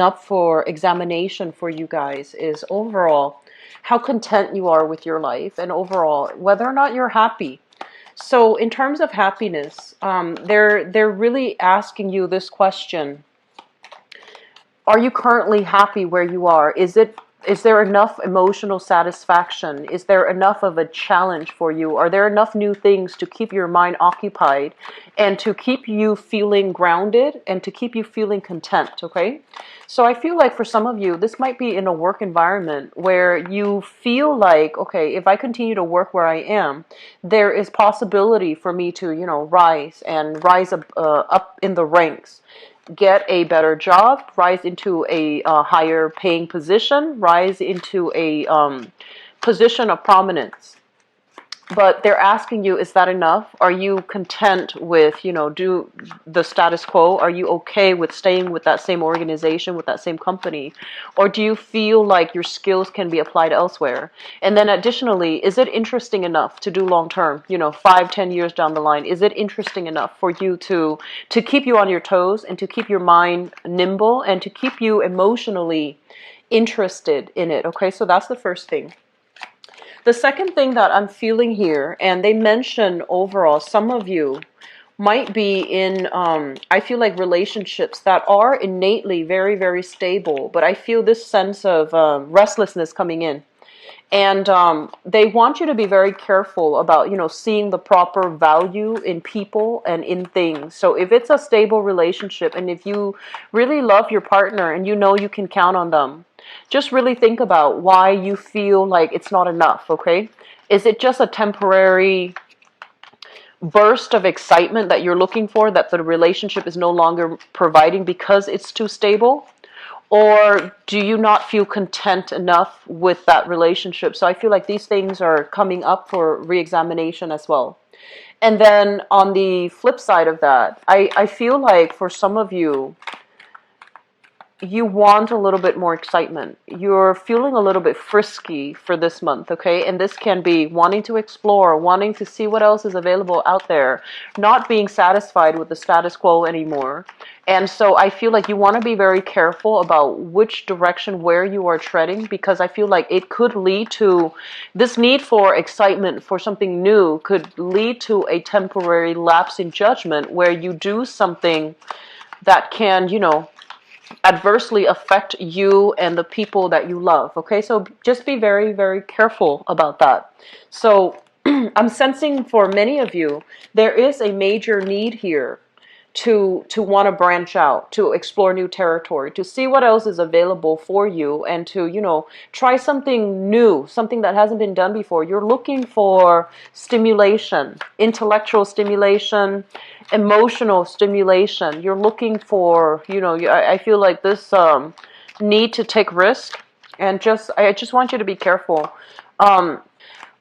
up for examination for you guys is overall how content you are with your life and overall whether or not you're happy. So in terms of happiness, they're really asking you this question: are you currently happy where you are? Is there enough emotional satisfaction? Is there enough of a challenge for you? Are there enough new things to keep your mind occupied and to keep you feeling grounded and to keep you feeling content, okay? So I feel like for some of you, this might be in a work environment where you feel like, okay, if I continue to work where I am, there is possibility for me to, rise up in the ranks, get a better job, rise into a higher paying position, rise into a position of prominence. But they're asking you, is that enough? Are you content with, do the status quo? Are you okay with staying with that same organization, with that same company? Or do you feel like your skills can be applied elsewhere? And then additionally, is it interesting enough to do long term, 5, 10 years down the line? Is it interesting enough for you to keep you on your toes and to keep your mind nimble and to keep you emotionally interested in it? Okay, so that's the first thing. The second thing that I'm feeling here, and they mention overall, some of you might be in, I feel like relationships that are innately very, very stable, but I feel this sense of restlessness coming in. And they want you to be very careful about, seeing the proper value in people and in things. So if it's a stable relationship and if you really love your partner and you know you can count on them, just really think about why you feel like it's not enough, okay? Is it just a temporary burst of excitement that you're looking for that the relationship is no longer providing because it's too stable? Or do you not feel content enough with that relationship? So I feel like these things are coming up for re-examination as well. And then on the flip side of that, I feel like for some of you, you want a little bit more excitement. You're feeling a little bit frisky for this month, okay? And this can be wanting to explore, wanting to see what else is available out there, not being satisfied with the status quo anymore. And so I feel like you want to be very careful about which direction, where you are treading, because I feel like it could lead to this need for excitement, for something new, could lead to a temporary lapse in judgment where you do something that can, adversely affect you and the people that you love. Okay, so just be very, very careful about that. So I'm sensing for many of you, there is a major need here to want to branch out, to explore new territory, to see what else is available for you, and to, try something new, something that hasn't been done before. You're looking for stimulation, intellectual stimulation, emotional stimulation. You're looking for, I feel like this need to take risk, and I just want you to be careful.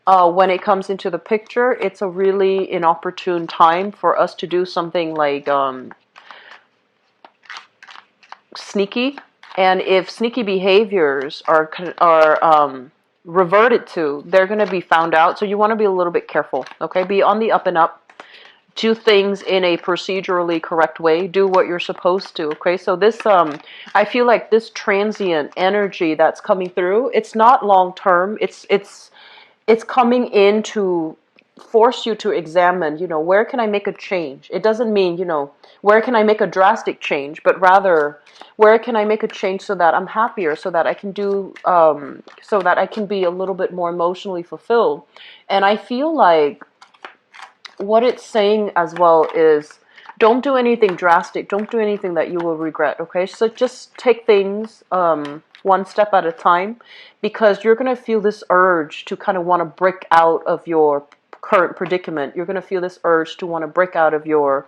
When it comes into the picture, it's a really inopportune time for us to do something like sneaky. And if sneaky behaviors are reverted to, they're going to be found out. So you want to be a little bit careful, okay? Be on the up and up. Do things in a procedurally correct way. Do what you're supposed to, okay? So this, I feel like this transient energy that's coming through, it's not long term. It's coming in to force you to examine, where can I make a change? It doesn't mean, where can I make a drastic change, but rather, where can I make a change so that I'm happier, so that I can so that I can be a little bit more emotionally fulfilled. And I feel like what it's saying as well is, don't do anything drastic. Don't do anything that you will regret, okay? So just take things one step at a time, because you're going to feel this urge to kind of want to break out of your current predicament. You're going to feel this urge to want to break out of your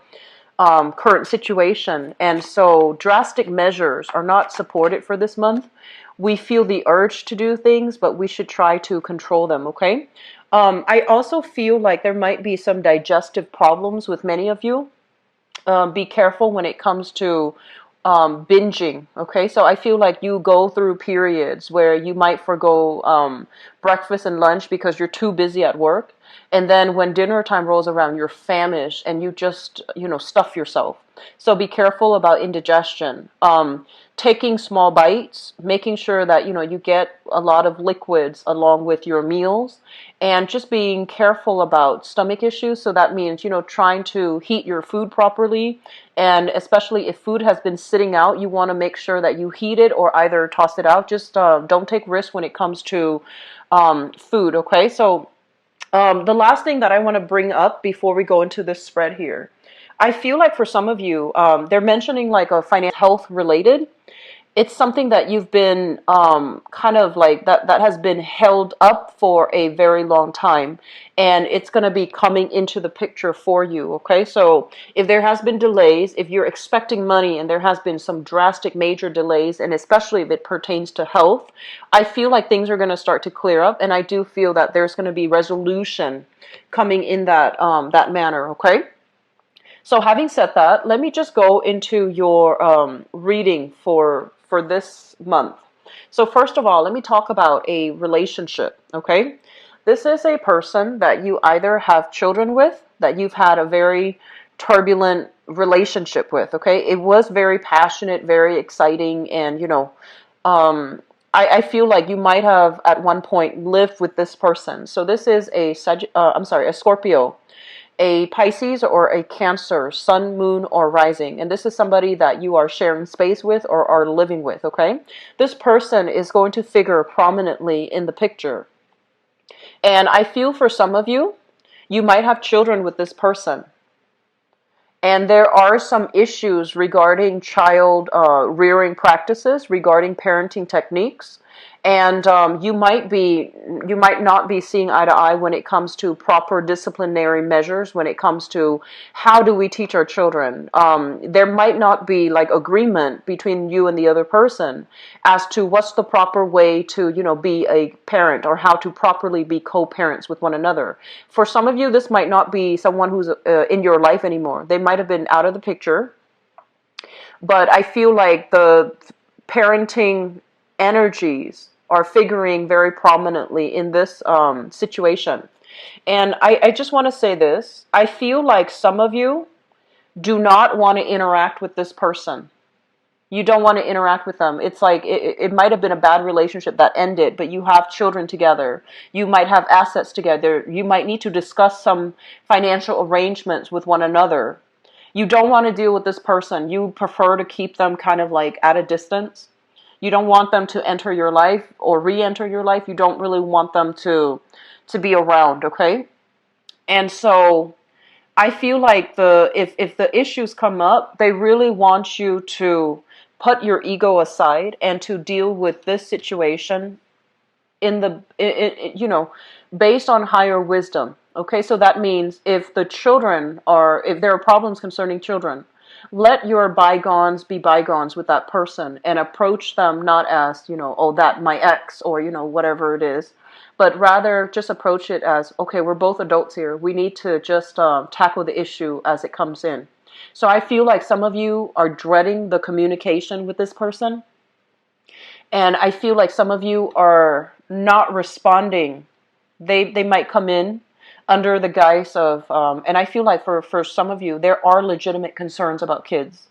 current situation. And so drastic measures are not supported for this month. We feel the urge to do things, but we should try to control them, okay? I also feel like there might be some digestive problems with many of you. Be careful when it comes to binging, okay? So I feel like you go through periods where you might forgo breakfast and lunch because you're too busy at work. And then when dinner time rolls around, you're famished and you just, stuff yourself. So be careful about indigestion. Taking small bites, making sure that you get a lot of liquids along with your meals, and just being careful about stomach issues. So that means trying to heat your food properly, and especially if food has been sitting out, you want to make sure that you heat it or either toss it out. Just don't take risks when it comes to food. Okay, so the last thing that I want to bring up before we go into this spread here, I feel like for some of you, they're mentioning like a financial health related. It's something that you've been kind of like that has been held up for a very long time, and it's going to be coming into the picture for you. Okay, so if there has been delays, if you're expecting money and there has been some drastic major delays, and especially if it pertains to health, I feel like things are going to start to clear up, and I do feel that there's going to be resolution coming in that manner. Okay. So having said that, let me just go into your reading for this month. So first of all, let me talk about a relationship, okay? This is a person that you either have children with, that you've had a very turbulent relationship with, okay? It was very passionate, very exciting, and I feel like you might have at one point lived with this person. So this is a Scorpio, a Pisces, or a Cancer, sun, moon, or rising. And this is somebody that you are sharing space with or are living with, okay? This person is going to figure prominently in the picture. And I feel for some of you, you might have children with this person. And there are some issues regarding child rearing practices, regarding parenting techniques. And you might not be seeing eye to eye when it comes to proper disciplinary measures, when it comes to how do we teach our children. There might not be like agreement between you and the other person as to what's the proper way to, be a parent, or how to properly be co-parents with one another. For some of you, this might not be someone who's in your life anymore. They might have been out of the picture. But I feel like the parenting energies are figuring very prominently in this situation. And I just want to say this. I feel like some of you do not want to interact with this person. You don't want to interact with them. It's like it might have been a bad relationship that ended, but you have children together. You might have assets together. You might need to discuss some financial arrangements with one another. You don't want to deal with this person. You prefer to keep them kind of like at a distance. You don't want them to enter your life or re-enter your life. You don't really want them to be around, okay? And so I feel like if the issues come up, they really want you to put your ego aside and to deal with this situation based on higher wisdom. Okay, so that means if there are problems concerning children, let your bygones be bygones with that person and approach them not as, oh, that my ex, or, whatever it is, but rather just approach it as, okay, we're both adults here. We need to just tackle the issue as it comes in. So I feel like some of you are dreading the communication with this person. And I feel like some of you are not responding. They might come in under the guise of, and I feel like for some of you, there are legitimate concerns about kids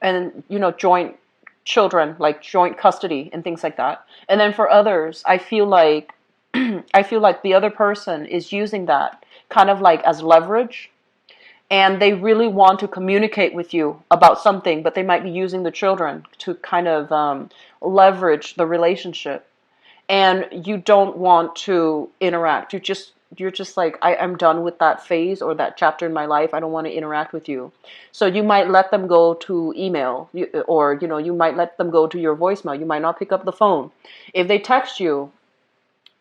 and, joint children, like joint custody and things like that. And then for others, I feel like the other person is using that kind of like as leverage, and they really want to communicate with you about something, but they might be using the children to kind of leverage the relationship. And you don't want to interact. You're just like, I'm done with that phase or that chapter in my life. I don't want to interact with you. So you might let them go to email, or you might let them go to your voicemail. You might not pick up the phone. If they text you,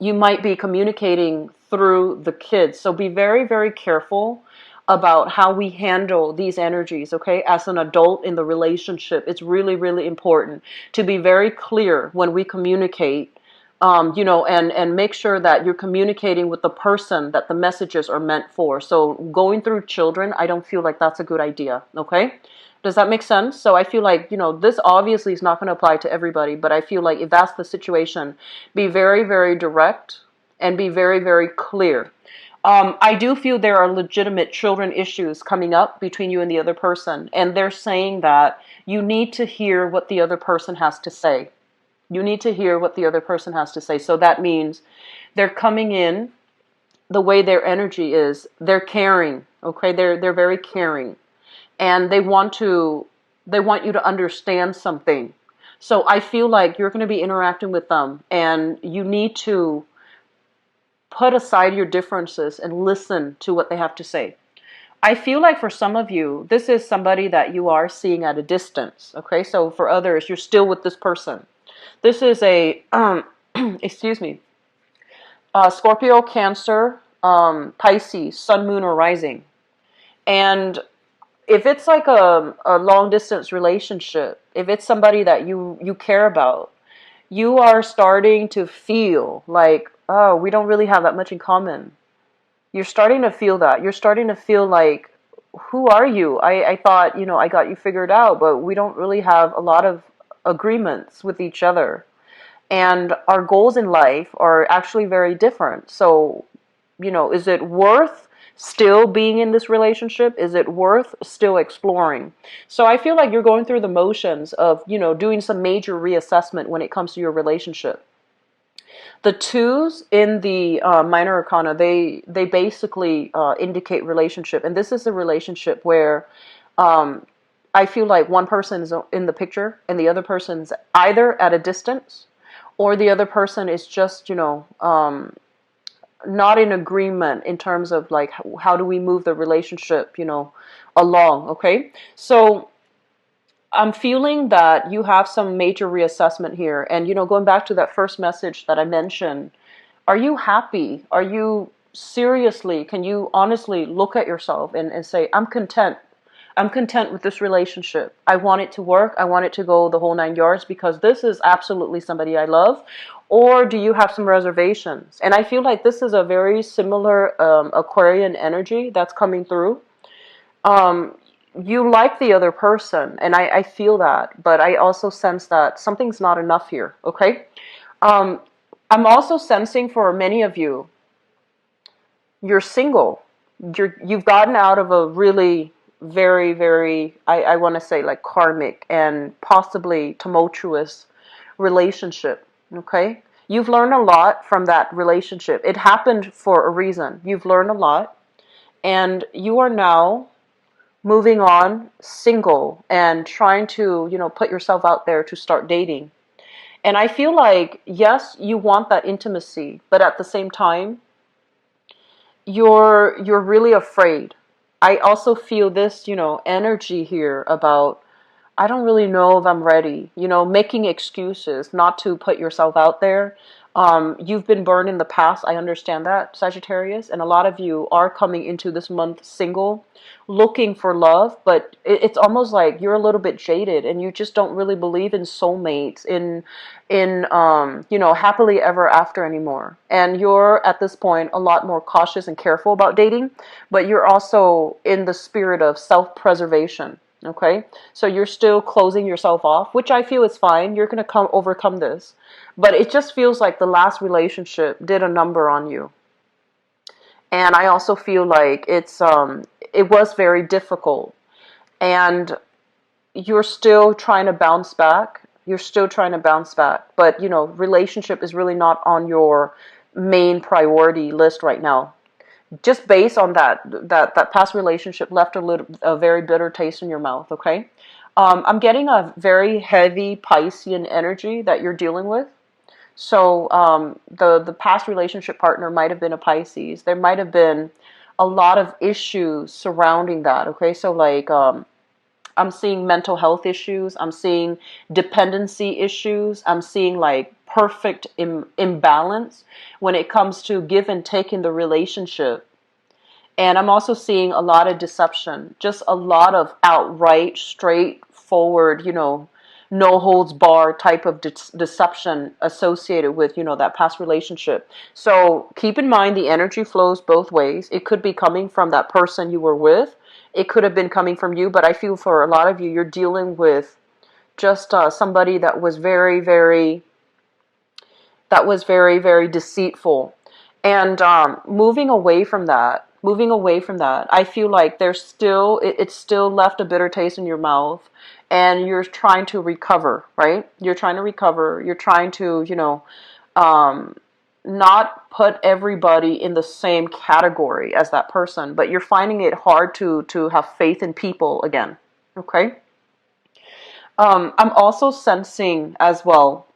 you might be communicating through the kids. So be very, very careful about how we handle these energies, okay? As an adult in the relationship, it's really, really important to be very clear when we communicate, and make sure that you're communicating with the person that the messages are meant for. So going through children, I don't feel like that's a good idea, okay? Does that make sense? So I feel like, this obviously is not going to apply to everybody, but I feel like if that's the situation, be very, very direct and be very, very clear. I do feel there are legitimate children issues coming up between you and the other person, and they're saying that you need to hear what the other person has to say. You need to hear what the other person has to say. So that means they're coming in the way their energy is. They're caring, okay? They're very caring, and they want you to understand something. So I feel like you're going to be interacting with them, and you need to put aside your differences and listen to what they have to say. I feel like for some of you, this is somebody that you are seeing at a distance. Okay, so for others, you're still with this person. This is a, excuse me, Scorpio, Cancer, Pisces, Sun, Moon, or Rising. And if it's like a long distance relationship, if it's somebody that you care about, you are starting to feel like, oh, we don't really have that much in common. You're starting to feel that. You're starting to feel like, who are you? I thought, I got you figured out, but we don't really have a lot of agreements with each other. And our goals in life are actually very different. So, is it worth still being in this relationship? Is it worth still exploring? So I feel like you're going through the motions of, doing some major reassessment when it comes to your relationship. The twos in the minor arcana, they basically indicate relationship. And this is a relationship where I feel like one person is in the picture and the other person's either at a distance, or the other person is just, not in agreement in terms of like, how do we move the relationship, along, okay? So I'm feeling that you have some major reassessment here. And, going back to that first message that I mentioned, are you happy? Are you seriously, can you honestly look at yourself and say, I'm content. I'm content with this relationship. I want it to work. I want it to go the whole 9 yards because this is absolutely somebody I love. Or do you have some reservations? And I feel like this is a very similar Aquarian energy that's coming through. You like the other person, and I feel that, but I also sense that something's not enough here, okay? I'm also sensing for many of you, you're single. You've gotten out of a really very, very, I want to say like karmic and possibly tumultuous relationship, okay? You've learned a lot from that relationship. It happened for a reason. You've learned a lot, and you are now moving on single and trying to, put yourself out there to start dating. And I feel like, yes, you want that intimacy, but at the same time, you're really afraid. I also feel this, energy here about, I don't really know if I'm ready, making excuses not to put yourself out there. You've been burned in the past. I understand that, Sagittarius. And a lot of you are coming into this month single, looking for love, but it's almost like you're a little bit jaded and you just don't really believe in soulmates, in happily ever after anymore. And you're at this point a lot more cautious and careful about dating, but you're also in the spirit of self-preservation. Okay, so you're still closing yourself off, which I feel is fine. You're going to overcome this. But it just feels like the last relationship did a number on you. And I also feel like it was very difficult. And you're still trying to bounce back. You're still trying to bounce back. But, relationship is really not on your main priority list right now. Just based on that past relationship left a very bitter taste in your mouth, okay? I'm getting a very heavy Piscean energy that you're dealing with. So the past relationship partner might have been a Pisces. There might have been a lot of issues surrounding that, okay? So like I'm seeing mental health issues. I'm seeing dependency issues. I'm seeing like perfect imbalance when it comes to give and take in the relationship. And I'm also seeing a lot of deception, just a lot of outright, straightforward, no holds bar type of deception associated with, that past relationship. So keep in mind the energy flows both ways. It could be coming from that person you were with. It could have been coming from you, but I feel for a lot of you, you're dealing with just somebody that was very, very, very deceitful. And moving away from that, I feel like there's still it's still left a bitter taste in your mouth, and you're trying to recover, right? You're trying to recover. You're trying to, um, not put everybody in the same category as that person, but you're finding it hard to have faith in people again. Okay. I'm also sensing as well,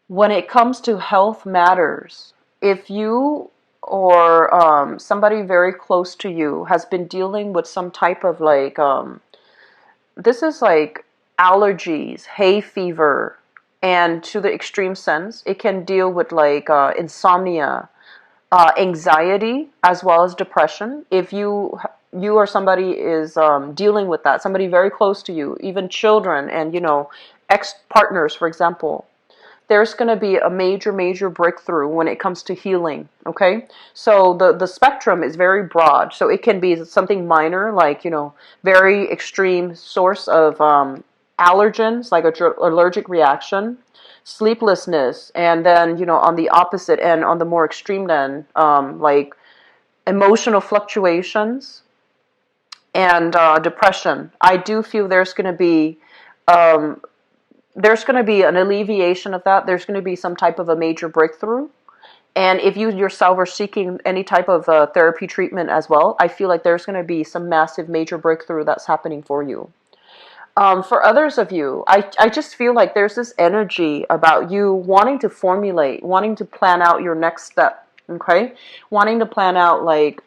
when it comes to health matters, if you or somebody very close to you has been dealing with some type of like, this is like allergies, hay fever, and to the extreme sense, it can deal with like insomnia, anxiety, as well as depression. If you or somebody is dealing with that, somebody very close to you, even children, and ex partners, for example, there's going to be a major, major breakthrough when it comes to healing. Okay, so the spectrum is very broad. So it can be something minor, like very extreme source of allergens, like allergic reaction, sleeplessness, and then on the opposite end, on the more extreme end, like emotional fluctuations and depression. I do feel um, there's going to be an alleviation of that. There's going to be some type of a major breakthrough. And if you yourself are seeking any type of therapy treatment as well, I feel like there's going to be some massive major breakthrough that's happening for you. For others of you, I just feel like there's this energy about you wanting to formulate, wanting to plan out your next step, okay? Wanting to plan out, like,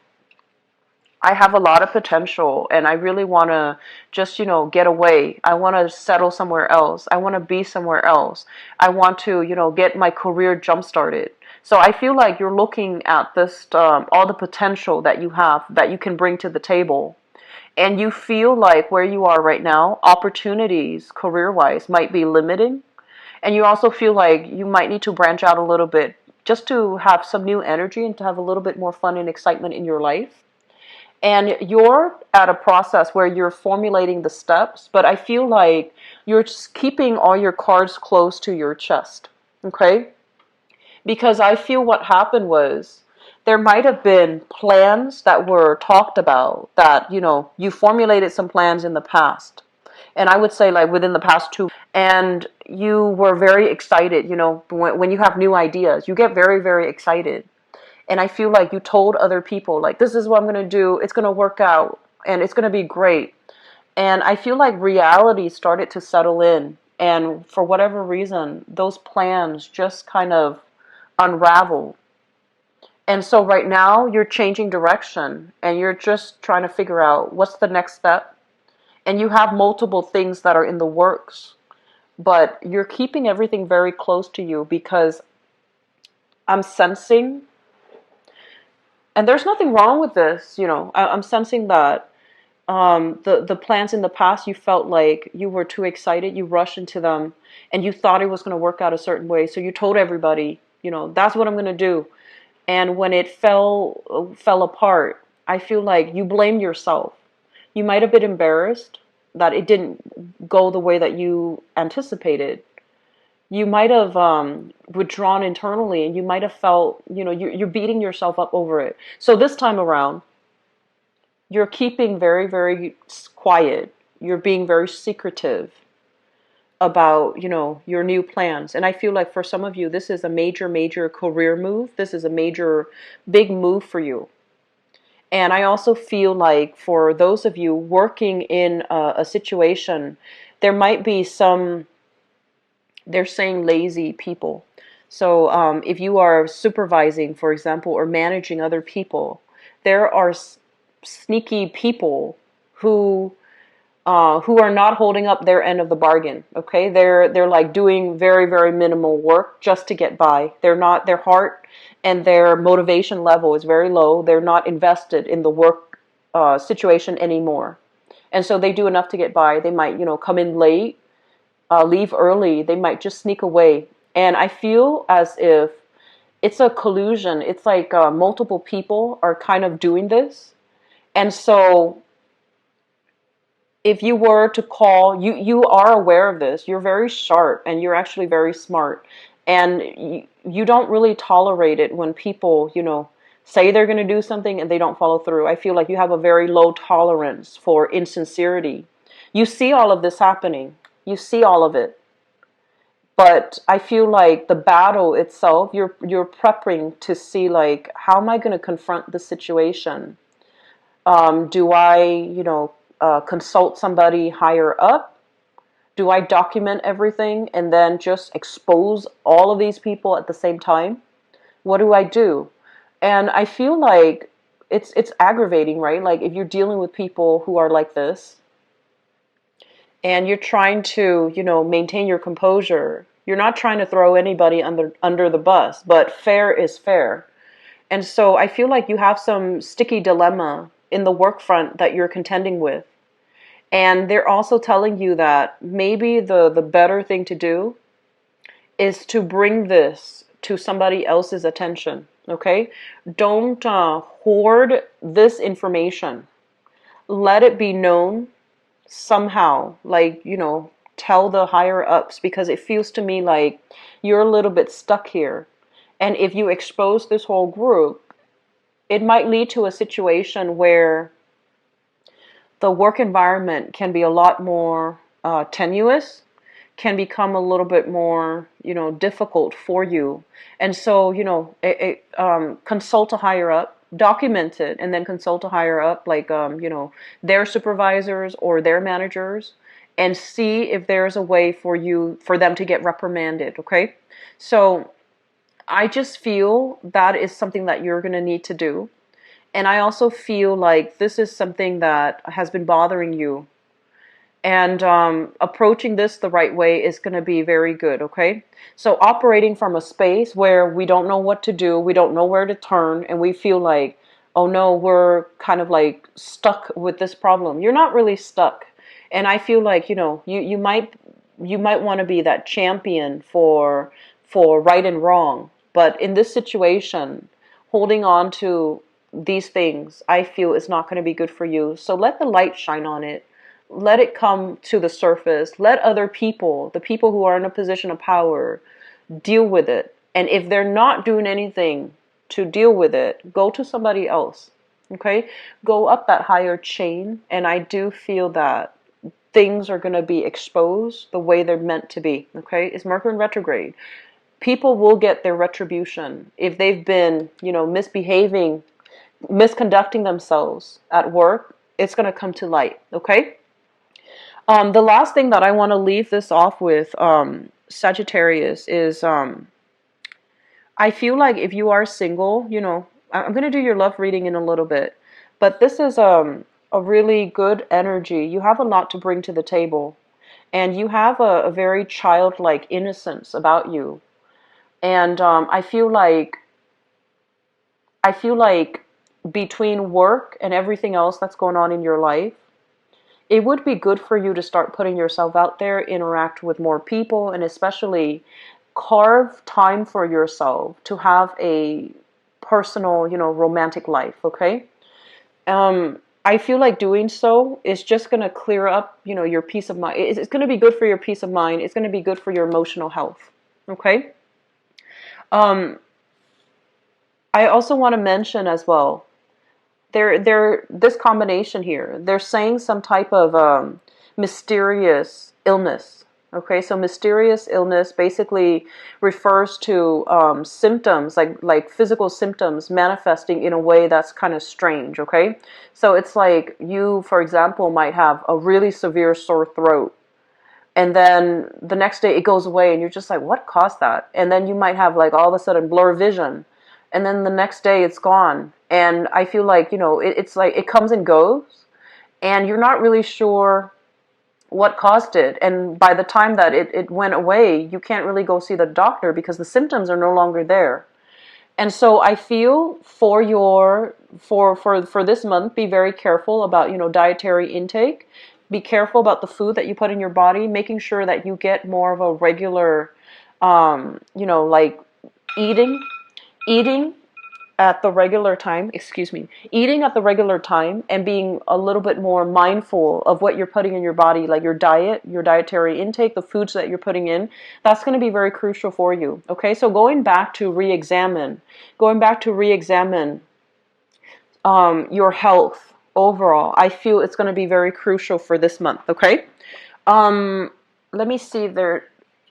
I have a lot of potential and I really want to just, get away. I want to settle somewhere else. I want to be somewhere else. I want to, get my career jump started. So I feel like you're looking at this, all the potential that you have, that you can bring to the table. And you feel like where you are right now, opportunities career wise might be limiting. And you also feel like you might need to branch out a little bit just to have some new energy and to have a little bit more fun and excitement in your life. And you're at a process where you're formulating the steps, but I feel like you're just keeping all your cards close to your chest. Okay? Because I feel what happened was there might have been plans that were talked about, that, you formulated some plans in the past. And I would say, like, within the past 2, and you were very excited. When you have new ideas, you get very, very excited. And I feel like you told other people, like, this is what I'm going to do. It's going to work out and it's going to be great. And I feel like reality started to settle in. And for whatever reason, those plans just kind of unraveled. And so right now you're changing direction and you're just trying to figure out what's the next step. And you have multiple things that are in the works, but you're keeping everything very close to you, because I'm sensing, and there's nothing wrong with this, I'm sensing that the plans in the past, you felt like you were too excited, you rushed into them, and you thought it was going to work out a certain way, so you told everybody, that's what I'm going to do. And when it fell apart, I feel like you blamed yourself. You might have been embarrassed that it didn't go the way that you anticipated. You might have withdrawn internally, and you might have felt, you're beating yourself up over it. So this time around, you're keeping very, very quiet. You're being very secretive about, your new plans. And I feel like for some of you, this is a major, major career move. This is a major, big move for you. And I also feel like for those of you working in a situation, there might be some, they're saying, lazy people. So if you are supervising, for example, or managing other people, there are sneaky people who are not holding up their end of the bargain. Okay, they're like doing very, very minimal work just to get by. They're not, their heart and their motivation level is very low. They're not invested in the work situation anymore, and so they do enough to get by. They might, come in late, leave early. They might just sneak away. And I feel as if it's a collusion. It's like multiple people are kind of doing this, and so if you were to call, you are aware of this, you're very sharp and you're actually very smart. and you don't really tolerate it when people, say they're going to do something and they don't follow through. I feel like you have a very low tolerance for insincerity. You see all of this happening. You see all of it. But I feel like the battle itself, you're prepping to see, like, how am I going to confront the situation? Do I, consult somebody higher up? Do I document everything and then just expose all of these people at the same time? What do I do? And I feel like it's aggravating, right? Like, if you're dealing with people who are like this and you're trying to, maintain your composure, you're not trying to throw anybody under the bus, but fair is fair. And so I feel like you have some sticky dilemma in the work front that you're contending with. And they're also telling you that maybe the better thing to do is to bring this to somebody else's attention, okay? Don't hoard this information. Let it be known somehow, like, tell the higher ups, because it feels to me like you're a little bit stuck here. And if you expose this whole group, it might lead to a situation where the work environment can be a lot more tenuous, can become a little bit more, difficult for you. And so, consult a higher up, document it, and then consult a higher up, like, their supervisors or their managers, and see if there's a way for them to get reprimanded. Okay. So I just feel that is something that you're going to need to do. And I also feel like this is something that has been bothering you. And approaching this the right way is going to be very good, okay? So operating from a space where we don't know what to do, we don't know where to turn, and we feel like, oh no, we're kind of like stuck with this problem. You're not really stuck. And I feel like, you might want to be that champion for right and wrong. But in this situation, holding on to these things, I feel, is not going to be good for you. So let the light shine on it. Let it come to the surface. Let other people, the people who are in a position of power, deal with it. And if they're not doing anything to deal with it, go to somebody else. Okay? Go up that higher chain. And I do feel that things are going to be exposed the way they're meant to be. Okay? It's Mercury in retrograde. People will get their retribution if they've been, misbehaving, misconducting themselves at work. It's going to come to light. Okay? The last thing that I want to leave this off with, Sagittarius, is I feel like if you are single, I'm going to do your love reading in a little bit, but this is a really good energy. You have a lot to bring to the table, and you have a very childlike innocence about you. And I feel like between work and everything else that's going on in your life, it would be good for you to start putting yourself out there, interact with more people, and especially carve time for yourself to have a personal, romantic life, okay? I feel like doing so is just going to clear up, your peace of mind. It's going to be good for your peace of mind. It's going to be good for your emotional health, okay? Um, I also want to mention as well, this combination here, they're saying some type of mysterious illness. Okay, so mysterious illness basically refers to symptoms, like physical symptoms manifesting in a way that's kind of strange. Okay, so it's like you, for example, might have a really severe sore throat, and then the next day it goes away, and you're just like, what caused that? And then you might have, like, all of a sudden blur vision, and then the next day it's gone. And I feel like, it's like it comes and goes, and you're not really sure what caused it. And by the time that it went away, you can't really go see the doctor because the symptoms are no longer there. And so I feel for this month, be very careful about, dietary intake. Be careful about the food that you put in your body, making sure that you get more of a regular, like eating at the regular time, excuse me, eating at the regular time and being a little bit more mindful of what you're putting in your body, like your diet, your dietary intake, the foods that you're putting in, that's going to be very crucial for you. Okay, so going back to re-examine your health overall, I feel it's going to be very crucial for this month. Okay, um, let me see there.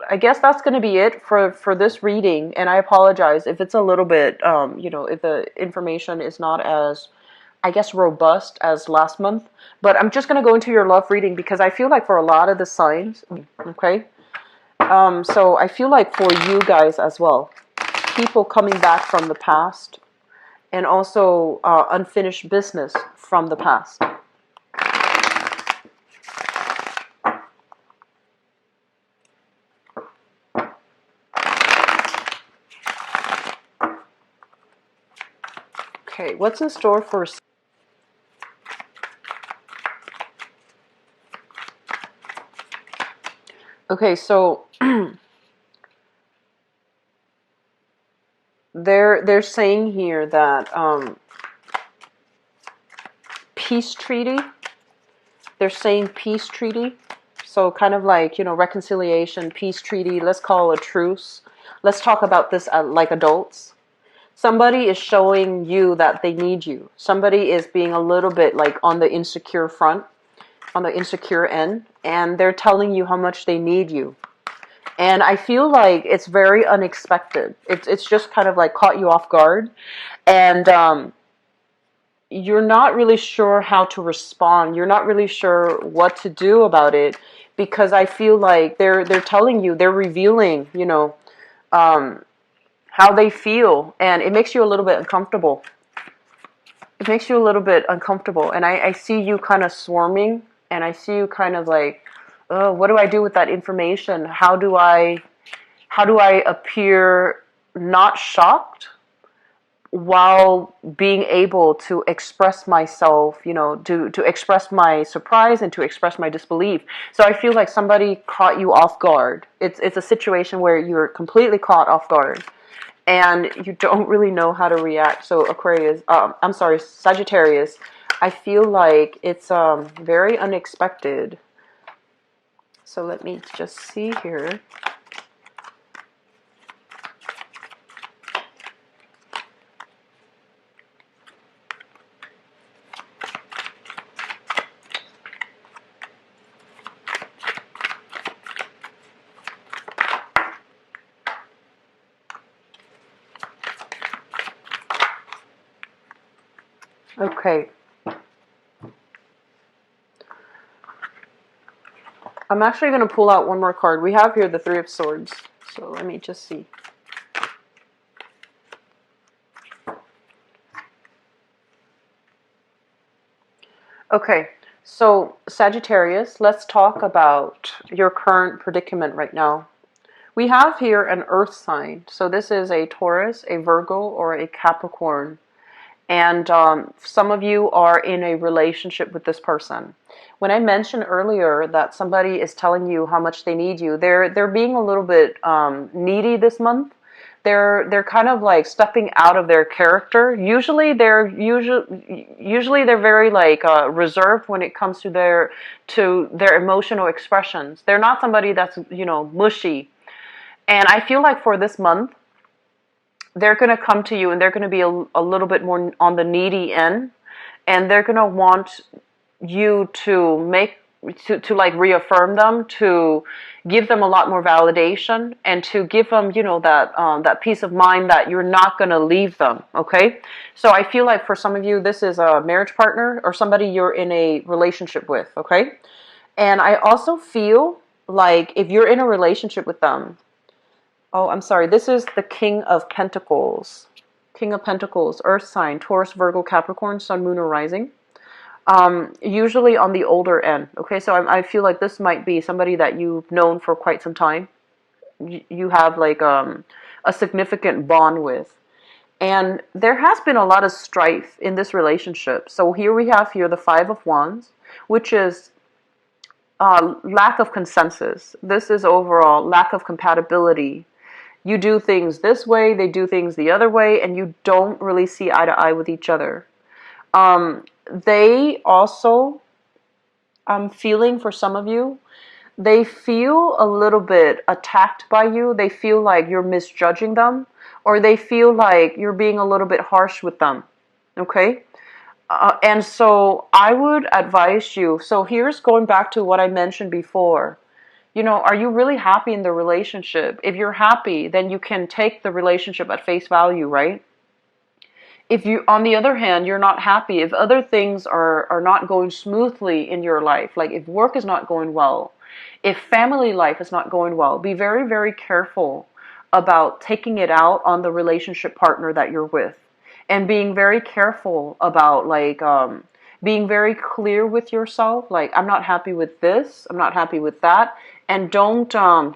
I guess that's going to be it for this reading, and I apologize if it's a little bit, if the information is not as, I guess, robust as last month. But I'm just going to go into your love reading because I feel like for a lot of the signs, okay. So I feel like for you guys as well, people coming back from the past, and also unfinished business from the past. Okay, what's in store for... Okay, so they're saying here that peace treaty. They're saying peace treaty. So kind of like, reconciliation, peace treaty. Let's call a truce. Let's talk about this like adults. Somebody is showing you that they need you. Somebody is being a little bit like on the insecure front, on the insecure end, and they're telling you how much they need you. And I feel like it's very unexpected. It's just kind of like caught you off guard, and you're not really sure how to respond. You're not really sure what to do about it, because I feel like they're telling you, they're revealing, how they feel, and it makes you a little bit uncomfortable. It makes you a little bit uncomfortable, and I see you kind of swarming, and I see you kind of like, oh, what do I do with that information? How do I appear not shocked while being able to express myself, to express my surprise and to express my disbelief. So I feel like somebody caught you off guard. It's a situation where you're completely caught off guard and you don't really know how to react. So Sagittarius, I feel like it's very unexpected. So let me just see here. Okay. I'm actually going to pull out one more card. We have here the Three of Swords. So let me just see. Okay. So Sagittarius, let's talk about your current predicament right now. We have here an earth sign. So this is a Taurus, a Virgo, or a Capricorn. And some of you are in a relationship with this person. When I mentioned earlier that somebody is telling you how much they need you, they're being a little bit needy this month. They're kind of like stepping out of their character. Usually they're very like reserved when it comes to their emotional expressions. They're not somebody that's mushy. And I feel like for this month, they're going to come to you and they're going to be a little bit more on the needy end, and they're going to want you to like reaffirm them, to give them a lot more validation, and to give them that peace of mind that you're not going to leave them. Okay, so I feel like for some of you this is a marriage partner or somebody you're in a relationship with. Okay, and I also feel like if you're in a relationship with them, oh, I'm sorry. This is the King of Pentacles. King of Pentacles, Earth sign, Taurus, Virgo, Capricorn, Sun, Moon, or Rising. Usually on the older end. Okay, so I feel like this might be somebody that you've known for quite some time. You have like a significant bond with. And there has been a lot of strife in this relationship. So here we have the Five of Wands, which is lack of consensus. This is overall lack of compatibility. You do things this way, they do things the other way, and you don't really see eye to eye with each other. They also, I'm feeling for some of you, they feel a little bit attacked by you. They feel like you're misjudging them, or they feel like you're being a little bit harsh with them. Okay? And so I would advise you. So here's going back to what I mentioned before. Are you really happy in the relationship? If you're happy, then you can take the relationship at face value, right? If you, on the other hand, you're not happy, if other things are not going smoothly in your life, like if work is not going well, if family life is not going well, be very, very careful about taking it out on the relationship partner that you're with, and being very careful about being very clear with yourself. Like, I'm not happy with this, I'm not happy with that, and don't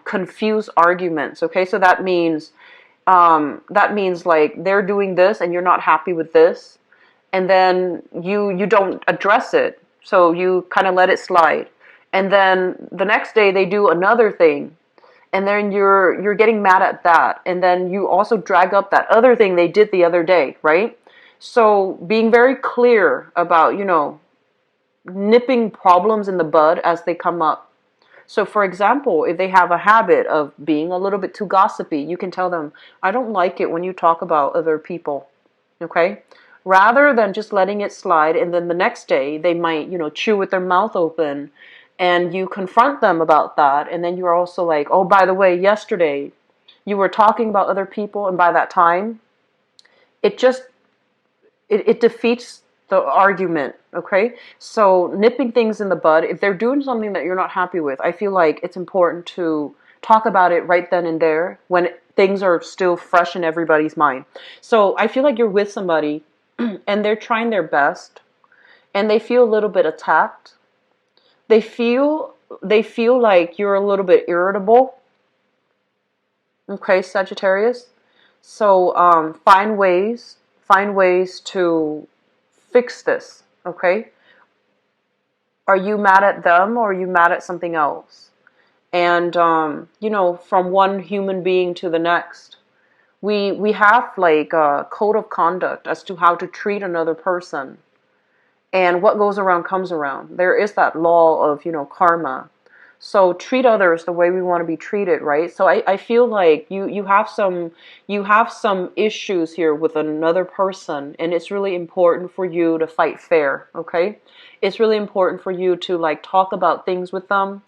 confuse arguments. Okay, so that means like they're doing this and you're not happy with this, and then you don't address it, so you kind of let it slide, and then the next day they do another thing, and then you're getting mad at that, and then you also drag up that other thing they did the other day, right? So being very clear about nipping problems in the bud as they come up. So, for example, if they have a habit of being a little bit too gossipy, you can tell them, I don't like it when you talk about other people. Okay? Rather than just letting it slide, and then the next day they might, chew with their mouth open, and you confront them about that, and then you're also like, oh, by the way, yesterday you were talking about other people, and by that time, it just it defeats the argument. Okay, so nipping things in the bud, if they're doing something that you're not happy with, I feel like it's important to talk about it right then and there when things are still fresh in everybody's mind. So I feel like you're with somebody and they're trying their best, and they feel a little bit attacked. They feel like you're a little bit irritable. Okay, Sagittarius. So find ways to fix this. Okay, are you mad at them, or are you mad at something else? And from one human being to the next, we have like a code of conduct as to how to treat another person, and what goes around comes around. There is that law of karma. So treat others the way we want to be treated, right? So I feel like you have some issues here with another person, and it's really important for you to fight fair. Okay, it's really important for you to like talk about things with them,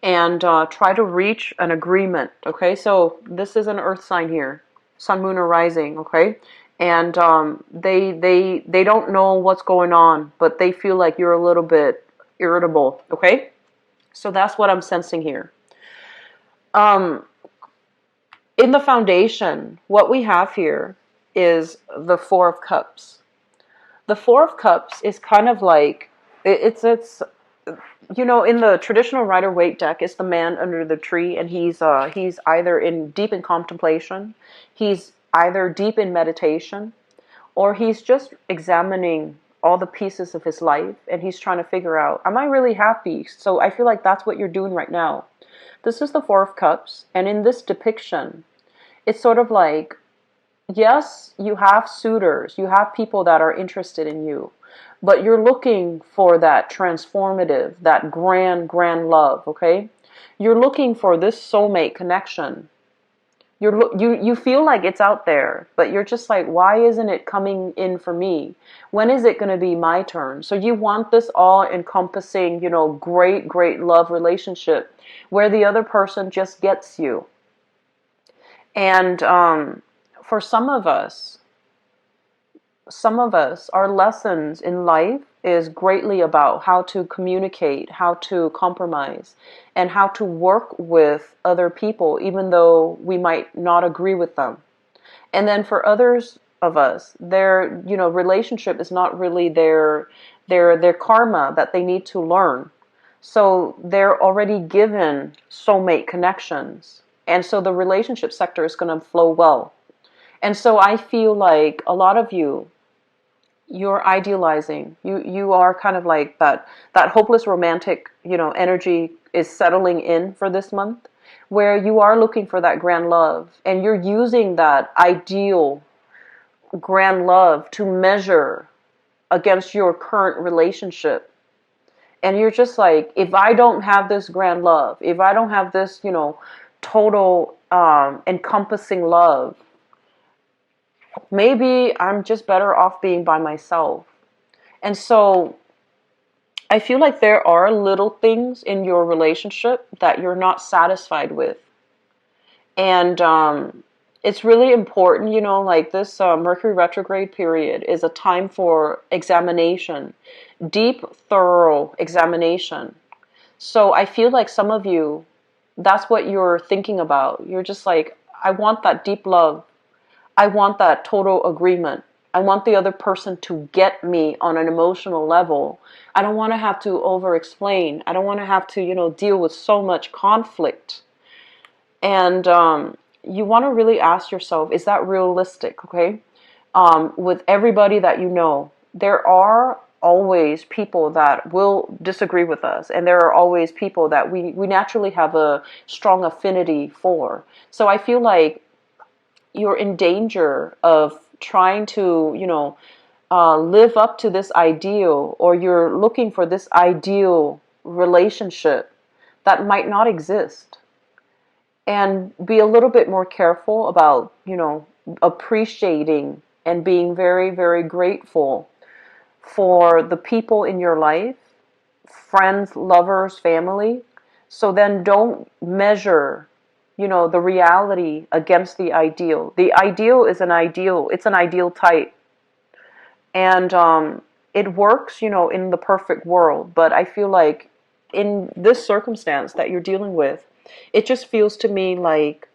and try to reach an agreement. Okay, so this is an earth sign here, sun, moon, or rising. Okay, and they don't know what's going on, but they feel like you're a little bit irritable. Okay, so that's what I'm sensing here. Um, in the foundation, what we have here is the Four of Cups. The Four of Cups is kind of like in the traditional Rider-Waite deck, it's the man under the tree, and he's either in deep in contemplation, he's either deep in meditation, or he's just examining all the pieces of his life, and he's trying to figure out, am I really happy? So I feel like that's what you're doing right now. This is the Four of Cups, and in this depiction, it's sort of like, yes, you have suitors, you have people that are interested in you, but you're looking for that transformative, that grand, grand love, okay? You're looking for this soulmate connection. You feel like it's out there, but you're just like, why isn't it coming in for me? When is it going to be my turn? So you want this all-encompassing, great, great love relationship where the other person just gets you. And for some of us, our lessons in life is greatly about how to communicate, how to compromise, and how to work with other people, even though we might not agree with them. And then for others of us, their relationship is not really their karma that they need to learn. So they're already given soulmate connections, and so the relationship sector is going to flow well. And so I feel like a lot of you're idealizing. You are kind of like that hopeless romantic, energy is settling in for this month, where you are looking for that grand love and you're using that ideal grand love to measure against your current relationship. And you're just like, if I don't have this grand love, if I don't have this, total encompassing love, maybe I'm just better off being by myself. And so I feel like there are little things in your relationship that you're not satisfied with. And it's really important, like this Mercury retrograde period is a time for examination, deep, thorough examination. So I feel like some of you, that's what you're thinking about. You're just like, I want that deep love. I want that total agreement. I want the other person to get me on an emotional level. I don't want to have to over explain. I don't want to have to, deal with so much conflict. And you want to really ask yourself, is that realistic? Okay. With everybody that you know, there are always people that will disagree with us, and there are always people that we naturally have a strong affinity for. So I feel like you're in danger of trying to, live up to this ideal, or you're looking for this ideal relationship that might not exist. And be a little bit more careful about, appreciating and being very, very grateful for the people in your life, friends, lovers, family. So then don't measure, the reality against the ideal. The ideal is an ideal. It's an ideal type. And it works, in the perfect world. But I feel like in this circumstance that you're dealing with, it just feels to me like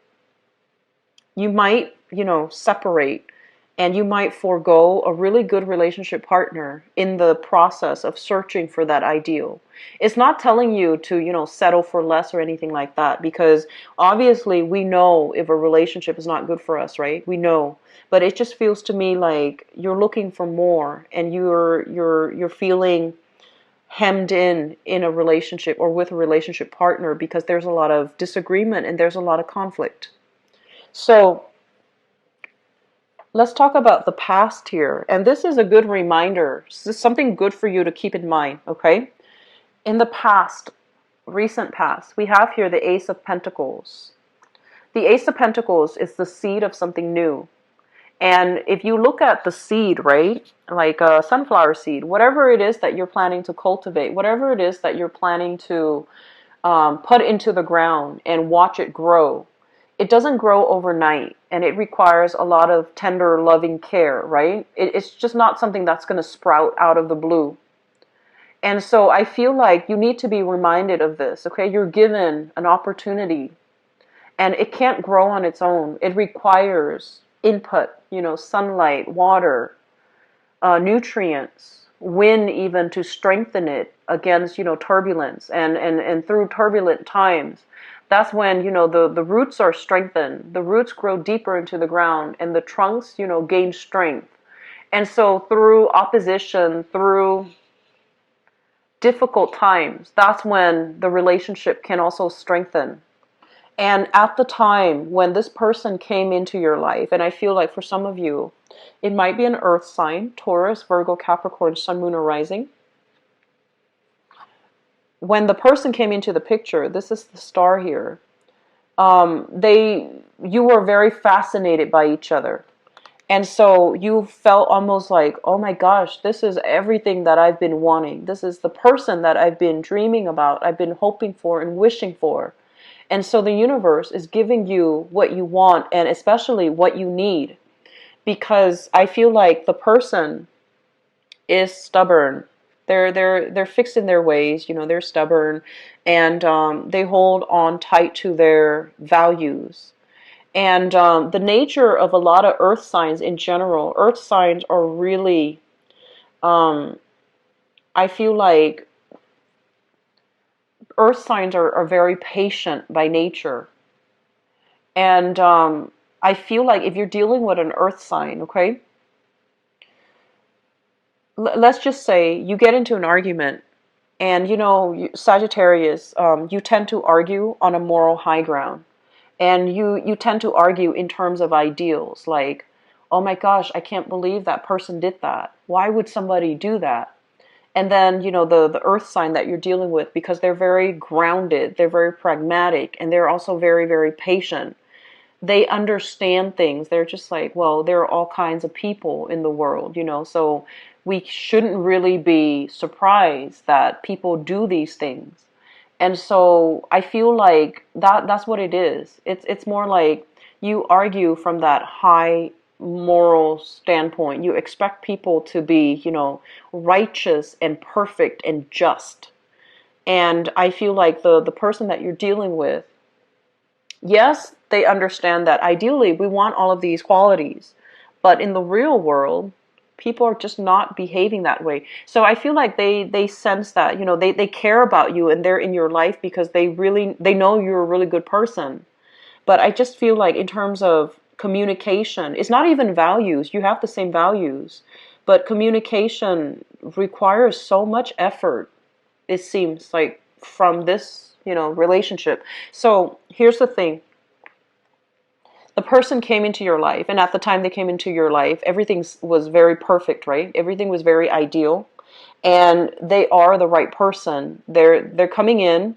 you might, separate, and you might forego a really good relationship partner in the process of searching for that ideal. It's not telling you to, settle for less or anything like that, because obviously we know if a relationship is not good for us, right? We know. But it just feels to me like you're looking for more, and you're feeling hemmed in a relationship or with a relationship partner because there's a lot of disagreement and there's a lot of conflict. So let's talk about the past here. And this is a good reminder. This is something good for you to keep in mind, okay? In the past, recent past, we have here the Ace of Pentacles. The Ace of Pentacles is the seed of something new. And if you look at the seed, right, like a sunflower seed, whatever it is that you're planning to cultivate, whatever it is that you're planning to put into the ground and watch it grow, it doesn't grow overnight, and it requires a lot of tender, loving care, right? It's just not something that's going to sprout out of the blue. And so I feel like you need to be reminded of this, okay? You're given an opportunity, and it can't grow on its own. It requires input, sunlight, water, nutrients, wind even to strengthen it against, turbulence. And through turbulent times, that's when, the roots are strengthened. The roots grow deeper into the ground, and the trunks, gain strength. And so through opposition, through difficult times, that's when the relationship can also strengthen. And at the time when this person came into your life, and I feel like for some of you, it might be an earth sign, Taurus, Virgo, Capricorn, Sun, Moon, or Rising. When the person came into the picture, this is the star here, you were very fascinated by each other. And so you felt almost like, oh my gosh, this is everything that I've been wanting. This is the person that I've been dreaming about, I've been hoping for and wishing for. And so the universe is giving you what you want, and especially what you need. Because I feel like the person is stubborn. They're fixed in their ways, they're stubborn, and they hold on tight to their values. And the nature of a lot of earth signs in general, earth signs are really, I feel like earth signs are very patient by nature. And I feel like if you're dealing with an earth sign, okay, let's just say you get into an argument, and Sagittarius, you tend to argue on a moral high ground. And you tend to argue in terms of ideals, like, oh my gosh, I can't believe that person did that. Why would somebody do that? And then, the earth sign that you're dealing with, because they're very grounded, they're very pragmatic, and they're also very, very patient. They understand things. They're just like, well, there are all kinds of people in the world, so we shouldn't really be surprised that people do these things. And so I feel like that's what it is. It's more like you argue from that high moral standpoint. You expect people to be, righteous and perfect and just. And I feel like the person that you're dealing with, yes, they understand that ideally we want all of these qualities, but in the real world, people are just not behaving that way. So I feel like they sense that, they care about you and they're in your life because they know you're a really good person. But I just feel like in terms of communication, it's not even values. You have the same values, but communication requires so much effort, it seems like, from this, relationship. So here's the thing. The person came into your life, and at the time they came into your life, everything was very perfect, right? Everything was very ideal, and they are the right person. They're coming in,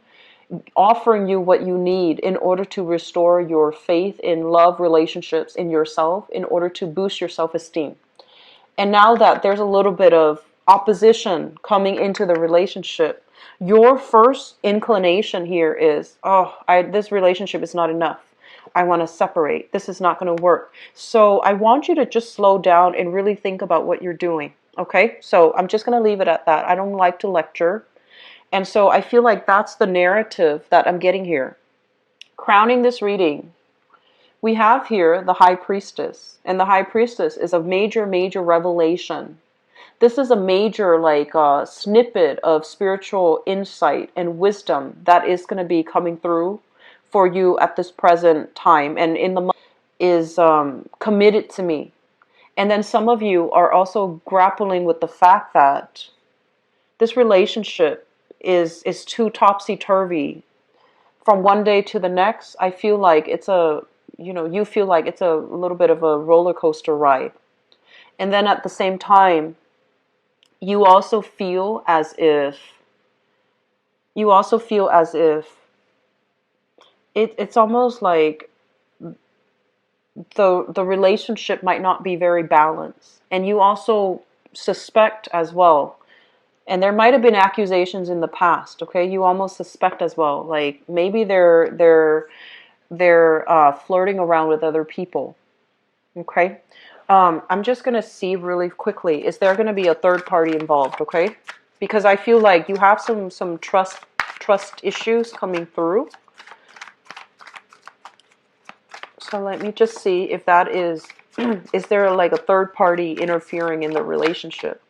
offering you what you need in order to restore your faith in love, relationships, in yourself, in order to boost your self-esteem. And now that there's a little bit of opposition coming into the relationship, your first inclination here is, oh, this relationship is not enough. I want to separate. This is not going to work. So I want you to just slow down and really think about what you're doing. Okay? So I'm just going to leave it at that. I don't like to lecture. And so I feel like that's the narrative that I'm getting here. Crowning this reading, we have here the High Priestess. And the High Priestess is a major, major revelation. This is a major snippet of spiritual insight and wisdom that is going to be coming through for you at this present time. And in the month is committed to me. And then some of you are also grappling with the fact that this relationship is too topsy-turvy. From one day to the next, I feel like you feel like it's a little bit of a roller coaster ride. And then at the same time, you also feel as if it's almost like the relationship might not be very balanced. And you also suspect as well, and there might have been accusations in the past, okay? You almost suspect as well, like maybe they're flirting around with other people, okay? I'm just going to see really quickly, is there going to be a third party involved, okay? Because I feel like you have some trust issues coming through. So let me just see if that is there like a third party interfering in the relationship?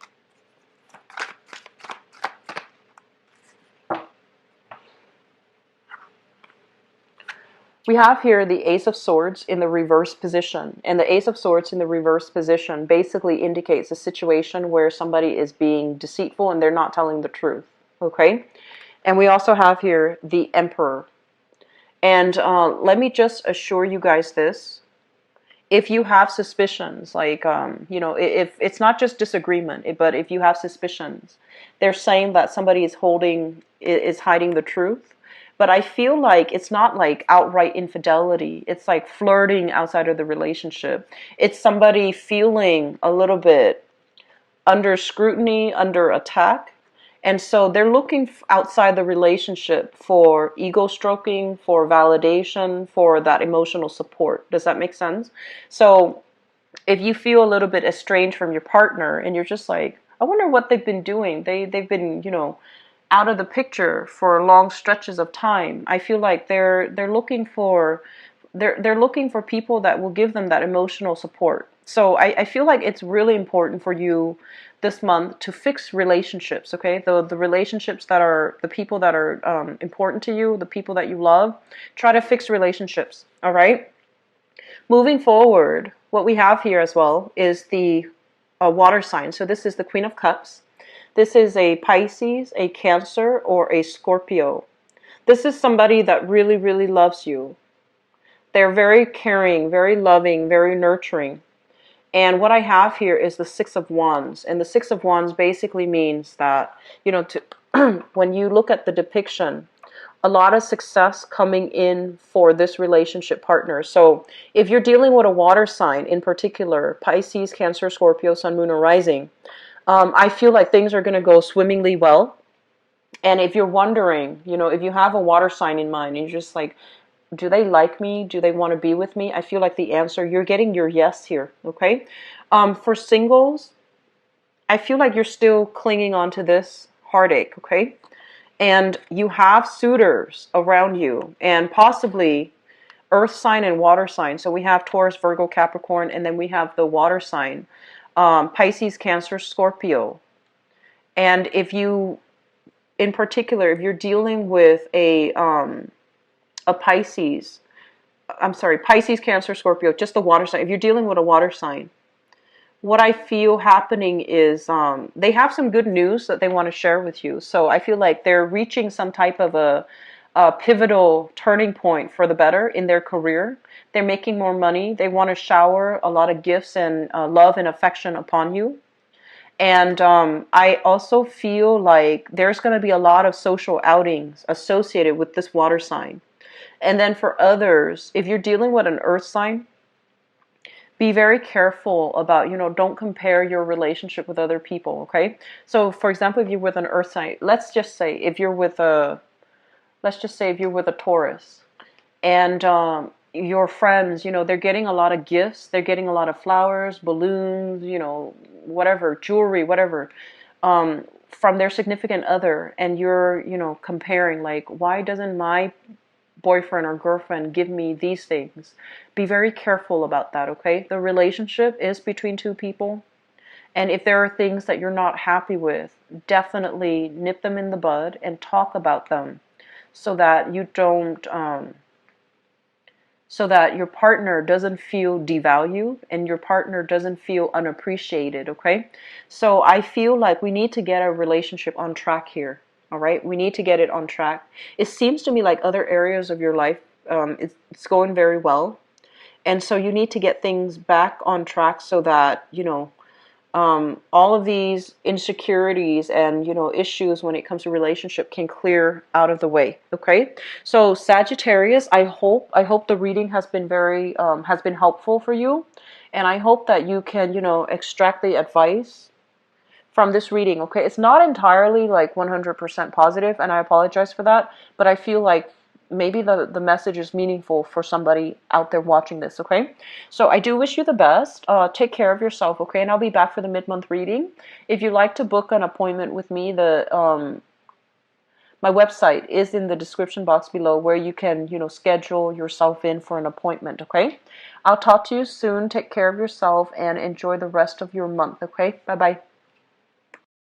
We have here the Ace of Swords in the reverse position. And the Ace of Swords in the reverse position basically indicates a situation where somebody is being deceitful and they're not telling the truth. Okay? And we also have here the Emperor. And let me just assure you guys this. If you have suspicions, like, if it's not just disagreement, but if you have suspicions, they're saying that somebody is hiding the truth. But I feel like it's not like outright infidelity. It's like flirting outside of the relationship. It's somebody feeling a little bit under scrutiny, under attack. And so they're looking outside the relationship for ego stroking, for validation, for that emotional support. Does that make sense? So if you feel a little bit estranged from your partner and you're just like, I wonder what they've been doing. They've been, out of the picture for long stretches of time. I feel like they're looking for people that will give them that emotional support. So I feel like it's really important for you this month to fix relationships, okay? The relationships that are, the people that are important to you, the people that you love, try to fix relationships, all right? Moving forward, what we have here as well is the water sign. So this is the Queen of Cups. This is a Pisces, a Cancer, or a Scorpio. This is somebody that really, really loves you. They're very caring, very loving, very nurturing. And what I have here is the Six of Wands. And the Six of Wands basically means that, when you look at the depiction, a lot of success coming in for this relationship partner. So if you're dealing with a water sign in particular, Pisces, Cancer, Scorpio, Sun, Moon, or Rising, I feel like things are going to go swimmingly well. And if you're wondering, if you have a water sign in mind and you're just like, do they like me? Do they want to be with me? I feel like the answer, you're getting your yes here, okay? For singles, I feel like you're still clinging on to this heartache, okay? And you have suitors around you, and possibly earth sign and water sign. So we have Taurus, Virgo, Capricorn, and then we have the water sign, Pisces, Cancer, Scorpio. And if you, in particular, if you're dealing with a Pisces, Pisces, Cancer, Scorpio, just the water sign. If you're dealing with a water sign, what I feel happening is they have some good news that they want to share with you. So I feel like they're reaching some type of a pivotal turning point for the better in their career. They're making more money. They want to shower a lot of gifts and love and affection upon you. And I also feel like there's going to be a lot of social outings associated with this water sign. And then for others, if you're dealing with an earth sign, be very careful about, don't compare your relationship with other people, okay? So for example, if you're with an earth sign, let's just say if you're with a Taurus, and your friends, they're getting a lot of gifts, they're getting a lot of flowers, balloons, whatever, jewelry, whatever, from their significant other, and you're, comparing, like, why doesn't my boyfriend or girlfriend give me these things? Be very careful about that, okay? The relationship is between two people, and if there are things that you're not happy with, definitely nip them in the bud and talk about them, so that you don't so that your partner doesn't feel devalued and your partner doesn't feel unappreciated, okay? So I feel like we need to get our relationship on track here, all right? We need to get it on track. It seems to me like other areas of your life, it's going very well. And so you need to get things back on track so that, all of these insecurities and issues when it comes to relationship can clear out of the way. Okay, so Sagittarius, I hope the reading has been has been helpful for you, and I hope that you can extract the advice from this reading. Okay, it's not entirely like 100% positive, and I apologize for that, but I feel like maybe the message is meaningful for somebody out there watching this, okay? So I do wish you the best. Take care of yourself, okay? And I'll be back for the mid-month reading. If you'd like to book an appointment with me, my website is in the description box below, where you can, schedule yourself in for an appointment, okay? I'll talk to you soon. Take care of yourself and enjoy the rest of your month, okay? Bye-bye.